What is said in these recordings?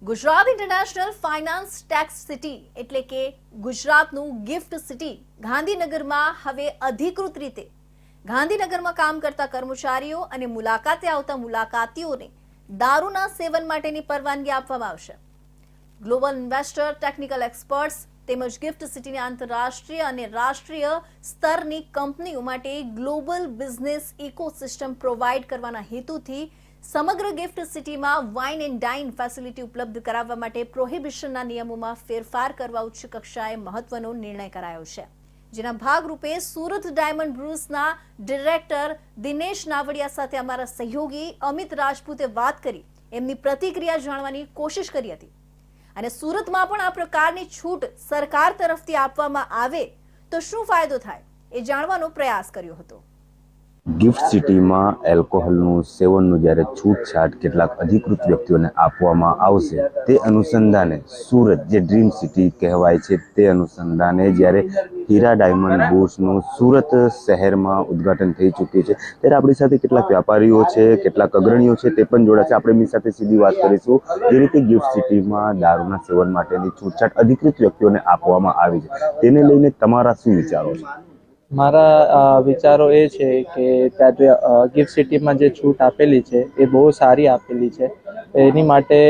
Gujarat international finance tax city એટલે કે ગુજરાતનું ગિફ્ટ સિટી ગાંધીનગરમાં હવે અધિકૃત રીતે ગાંધીનગરમાં કામ કરતા કર્મચારીઓ અને મુલાકાતે આવતા મુલાકાતીઓને દારૂના સેવન માટેની પરવાનગી આપવામાં આવશે। ગ્લોબલ ઇન્વેસ્ટર, ટેકનિકલ એક્સપર્ટ્સ તેમજ ગિફ્ટ સિટીની આંતરરાષ્ટ્રીય અને રાષ્ટ્રીય સ્તરની કંપનીઓ માટે ગ્લોબલ બિઝનેસ ઇકોસિસ્ટમ પ્રોવાઇડ કરવાના હેતુથી સમગ્ર ગિફ્ટ સિટીમાં વાઇન એન્ડ ડાઇન ફેસિલિટી ઉપલબ્ધ કરાવવા માટે પ્રોહિબિશનના નિયમોમાં ફેરફાર કરવા ઉચ્ચ કક્ષાએ મહત્વનો નિર્ણય કરાયો છે, જેના ભાગરૂપે સુરત ડાયમંડ બ્રુસના ડિરેક્ટર દિનેશ નાવડિયા સાથે અમારા સહયોગી અમિત રાજપૂતે વાત કરી એમની પ્રતિક્રિયા જાણવાની કોશિશ કરી હતી અને સુરતમાં પણ આ પ્રકારની છૂટ સરકાર તરફથી આપવામાં આવે તો શું ફાયદો થાય એ જાણવાનો પ્રયાસ કર્યો હતો। ગિફ્ટ સિટીમાં એલ્કોહોલનું સેવનનું જ્યારે છૂટછાટ કેટલાક અધિકૃત વ્યક્તિઓને આપવામાં આવશે તે અનુસંધાને સુરત જે ડ્રીમ સિટી કહેવાય છે તે અનુસંધાને જ્યારે હીરા ડાયમંડ બુર્સનું સુરત શહેરમાં ઉદ્ઘાટન થઈ ચૂક્યું છે ત્યારે આપણી સાથે કેટલાક વ્યાપારીઓ છે, કેટલાક અગ્રણીઓ છે તે પણ જોડાશે। આપણે એમની સાથે સીધી વાત કરીશું। જે રીતે ગિફ્ટ સિટીમાં દારૂના સેવન માટેની છૂટછાટ અધિકૃત વ્યક્તિઓને આપવામાં આવી છે તેને લઈને તમારા શું વિચારો છે? મારા વિચારો એ છે કે ત્યાં જે ગિફ્ટ સિટીમાં જે છૂટ આપેલી છે એ બહુ સારી આપેલી છે। એની માટે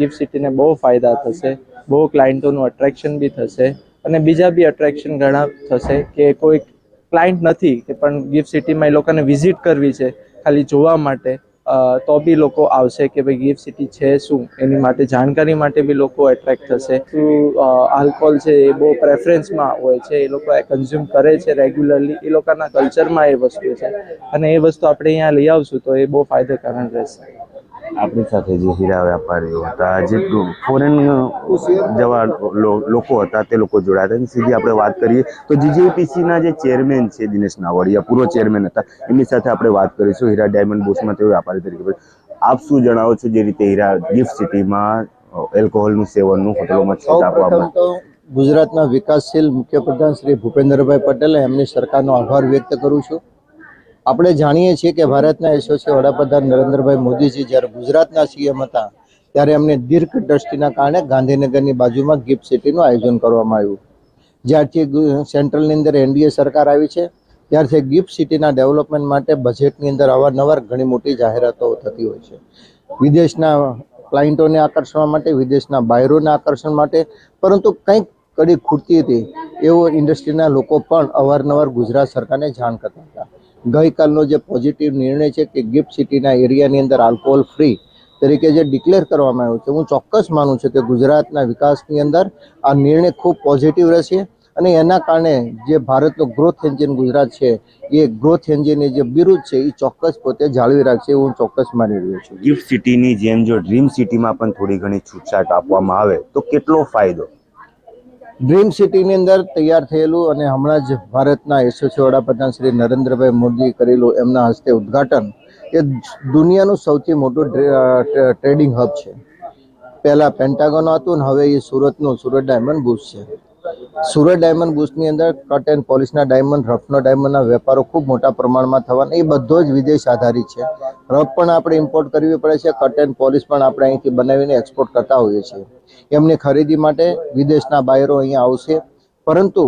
ગિફ્ટ સિટીને બહુ ફાયદા થશે, બહુ ક્લાયન્ટોનું અટ્રેક્શન બી થશે અને બીજા બી અટ્રેક્શન ઘણા થશે કે કોઈ ક્લાયન્ટ નથી કે પણ ગિફ્ટ સિટીમાં એ લોકોને વિઝિટ કરવી છે ખાલી જોવા માટે તો બી લોકો આવશે કે ભાઈ ગિફ્ટ સિટી છે શું, એની માટે જાણકારી માટે બી લોકો એટ્રેક્ટ થશે। શું આલ્કોહોલ છે એ બહુ પ્રેફરન્સમાં હોય છે, એ લોકો કન્ઝ્યુમ કરે છે રેગ્યુલરલી, એ લોકોના કલ્ચરમાં એ વસ્તુ છે અને એ વસ્તુ આપણે અહીંયા લઈ આવશું તો એ બહુ ફાયદાકારક રહેશે। આપણી સાથે જે હીરા વેપારીઓ હતા, જે ફોરેન જવા લોકો હતા તે લોકો જોડાયા હતા। સીધી આપણે વાત કરીએ તો જીજીવીટીસીના જે ચેરમેન છે દિનેશ નાવડિયા, પૂર્વ ચેરમેન હતા, એમની સાથે આપણે વાત કરીશું। હીરા ડાયમંડ બુર્સમાં તેઓ વ્યાપારી તરીકે, આપ શું જણાવો છો જે રીતે હીરા ગિફ્ટ સિટીમાં એલ્કોહોલનું સેવનનું હોટલોમાં છૂટ આપવામાં? ગુજરાતના વિકાસશીલ મુખ્યપ્રધાન શ્રી ભૂપેન્દ્રભાઈ પટેલે એમની સરકારનો આભાર વ્યક્ત કરું છું। આપણે જાણીએ છીએ કે ભારતના યશસ્વી વડાપ્રધાન નરેન્દ્રભાઈ મોદીજી જ્યારે ગુજરાતના સીએમ હતા ત્યારે એમને દીર્ઘ દ્રષ્ટિના કારણે ગાંધીનગરની બાજુમાં ગિફ્ટ સિટીનું આયોજન કરવામાં આવ્યું। જ્યારથી સેન્ટ્રલની અંદર એનડીએ સરકાર આવી છે ત્યારથી ગિફ્ટ સિટીના ડેવલપમેન્ટ માટે બજેટની અંદર અવારનવાર ઘણી મોટી જાહેરાતો થતી હોય છે, વિદેશના ક્લાયન્ટોને આકર્ષવા માટે, વિદેશના બાયરોને આકર્ષણ માટે, પરંતુ કંઈક કડી ખૂટતી હતી એવો ઇન્ડસ્ટ્રીના લોકો પણ અવારનવાર ગુજરાત સરકારને જાણ કરતા હતા। ગઈકાલનો જે પોઝિટિવ નિર્ણય છે કે ગિફ્ટ સિટીના એરિયાની અંદર આલ્કોહોલ ફ્રી તરીકે જે ડિક્લેર કરવામાં આવ્યું છે, હું ચોક્કસ માનું છું કે ગુજરાતના વિકાસની અંદર આ નિર્ણય ખૂબ પોઝિટિવ રહેશે અને એના કારણે જે ભારતનું ગ્રોથ એન્જિન ગુજરાત છે એ ગ્રોથ એન્જિનની જે બિરુદ છે એ ચોક્કસ પોતે જાળવી રાખશે એવું હું ચોક્કસ માની રહ્યો છું। ગિફ્ટ સિટીની જેમ જો ડ્રીમ સિટીમાં પણ થોડી ઘણી છૂટછાટ આપવામાં આવે તો કેટલો ફાયદો? ડ્રીમ સિટીની અંદર તૈયાર થયેલું અને હમણાં જ ભારતના યશસ્વી વડાપ્રધાન શ્રી નરેન્દ્રભાઈ મોદી કરેલું એમના હસ્તે ઉદ્ઘાટન એ દુનિયાનું સૌથી મોટું ટ્રેડિંગ હબ છે। પહેલાં પેન્ટાગોન હતું ને હવે એ સુરતનું સુરત ડાયમંડ બુર્સ છે। સુરત ડાયમંડ બુર્સની અંદર કટ એન્ડ પોલિશના ડાયમંડ, રફનો ડાયમંડના વેપારો ખૂબ મોટા પ્રમાણમાં થવાના, એ બધો જ વિદેશ આધારિત છે। રફ પણ આપણે ઇમ્પોર્ટ કરવી પડે છે, કટ એન્ડ પોલિશ પણ આપણે અહીંથી બનાવીને એક્સપોર્ટ કરતા હોઈએ છીએ। એમની ખરીદી માટે વિદેશના બાયરો અહીંયા આવશે, પરંતુ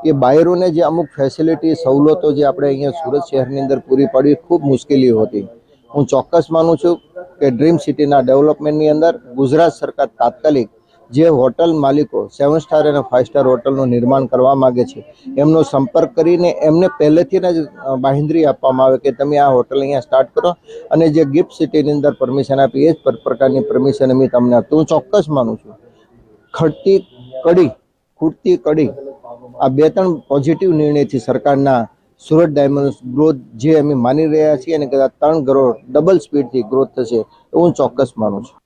એ બાયરોને જે અમુક ફેસિલિટી, સવલતો જે આપણે અહીંયા સુરત શહેરની અંદર પૂરી પાડવી ખૂબ મુશ્કેલીઓ હતી। હું ચોક્કસ માનું છું કે ડ્રીમ સિટીના ડેવલપમેન્ટની અંદર ગુજરાત સરકાર તાત્કાલિક જે હોટલ માલિકો 7 સ્ટાર અને 5 સ્ટાર હોટલનું નિર્માણ કરવા માગે છે એમનો સંપર્ક કરીને એમને પહેલેથી જ બાંહેધરી આપવામાં આવે કે તમે આ હોટલ અહીંયા સ્ટાર્ટ કરો અને જે ગિફ્ટ સિટીની અંદર પરમિશન આપી એ જ પ્રકારની પરમિશન અમે તમને આપતું। હું ચોક્કસ માનું છું ખૂટતી કડી આ 2-3 પોઝિટિવ નિર્ણયથી સરકારના સુરત ડાયમંડ ગ્રોથ જે અમે માની રહ્યા છીએ અને કદાચ 3 કરોડ ડબલ સ્પીડથી ગ્રોથ થશે એવું હું ચોક્કસ માનું છું।